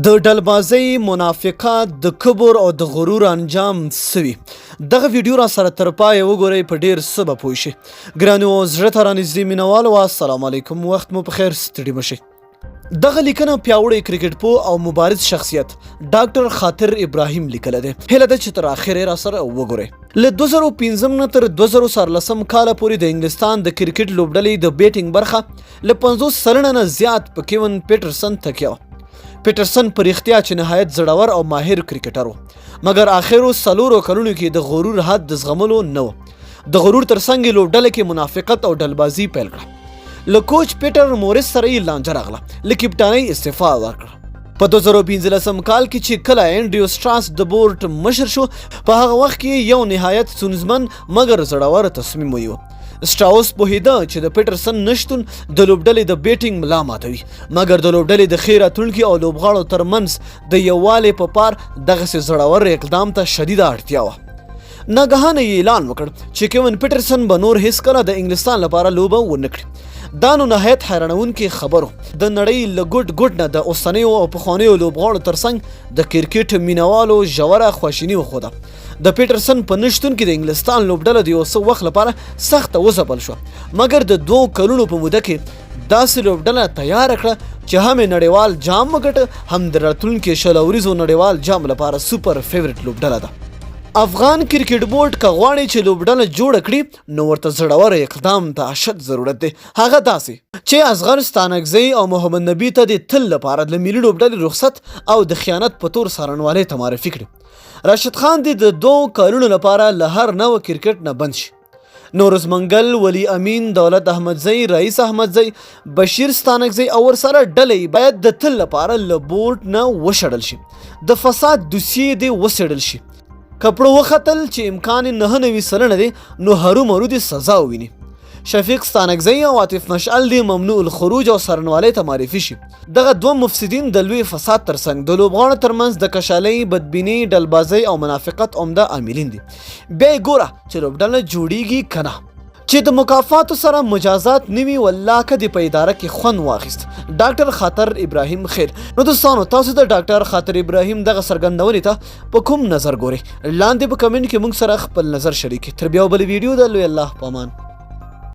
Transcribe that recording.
د ډلبازۍ منافقت د کبر او د غرور انجام سوي دغه ویډیو را سره تر پای وګورئ په ډیر څه به پوه شئ. ګرانو زړه ته رانږدې مینوالو السلام علیکم، وخت مو په خیر، ستړي مه شئ. دغه لیکنه پیاوړی کرکټ پوه او مبارز شخصیت ډاکټر خاطر ابراهیم لیکله ده. هیله ده چې تر اخره را سره وګورئ. له 2015 نه تر 2014 کاله پورې د انګلستان د کرکټ لوبډلې د بیټینګ برخه له 50 سلنه نه زیات په کیون پیټرسن تکیه وه. پیټرسن په رښتیا چې نهایت زړور او ماهر کرکټر و، مګر آخرو څلورو کلونو کې د غرور حد د زغملو نه و. د غرور ترڅنګ یې لوبډله کې منافقت او ډلبازي پیل کړه. له کوچ پیټر مورس سره یې لانجه راغله، له کپټانۍ استعفا ورکړه. په 2015 کال کې چې کله انډریو سټراس د بورډ مشر شو، په هغه وخت کې یو نهایت ستونزمن مګر زړور تصمیم ونیو. سټراوس پوهېده چې د پیټرسن نشتون د لوبډلې د بیټینګ ملا ماتوي، مګر د لوبډلې د ښې راتلونکي او لوبغاړو ترمنځ د یووالي په پار دغسې زړور اقدام ته شدیده اړتیا وه. ناګهانه یې اعلان وکړ چې کیون پیټرسن به نور هیڅکله د انګلستان لپاره لوبه ونه کړي. دا نو نهایت حیرانونکي خبرو د نړۍ له ګوټ ګوټ نه د اوسنیو او پخوانیو لوبغاړو ترڅنګ د کرکټ مینوالو ژوره خواشیني وښوده. د پیټرسن په نشتون کې د انګلستان لوبډله د یو څه وخت لپاره سخته وځپل شوه، مګر د 2 کلونو په موده کې داسې لوبډله تیاره کړه چې هم یې نړیوال جام وګټه، هم د راتلونکي 20 اوریزو نړیوال جام لپاره سوپر فیورټ لوبډله ده. افغان کرکټ بورډ که غواړي چې لوبډله جوړه کړي نو ورته زړور اقدام ته اشد ضرورت دی. هغه داسې چې اصغر ستانکزی او محمد نبي ته د تل لپاره د ملي لوبډلې رخصت او د خیانت په تور څارنوالۍ ته معرفي کړي. راشد خان دې د 2 کلونو لپاره له هر نوع کرکټ نه بند شي. نورز منګل، ولی امین، دولت احمدزی، رئیس احمدزی، بشیر ستانکزی او ورسره ډلې باید د تل لپاره له بورډ نه وشړل شي. د فساد دوسیې دې وڅېړل شي. کپړو وختل چې امکان 99 سلنه دی نو هرومرو دې سزا وویني. شفیق ستانکزی او عاطف مشعل دې ممنوع الخروج او څارنوالۍ ته معرفي شي. دغه 2 مفسدین د لوی فساد ترڅنګ د لوبغاړو ترمنځ د کشالۍ، بدبینۍ، ډلبازۍ او منافقت عمده عاملین دي. بیا یې ګوره چې لوبډله جوړیږي که نه، چې د مکافاتو سره مجازات نه وي، والله که دې په اداره کې خوند واخیست. ډاکټر خاطر ابراهیم خیر. نو دوستانو، تاسو د ډاکټر خاطر ابراهیم دغه څرګندونې ته په کوم نظر ګورئ؟ لاندې په کمنټ کې موږ سره خپل نظر شریک کړئ. تر بیا بلې ویډیو د لوی الله په امان.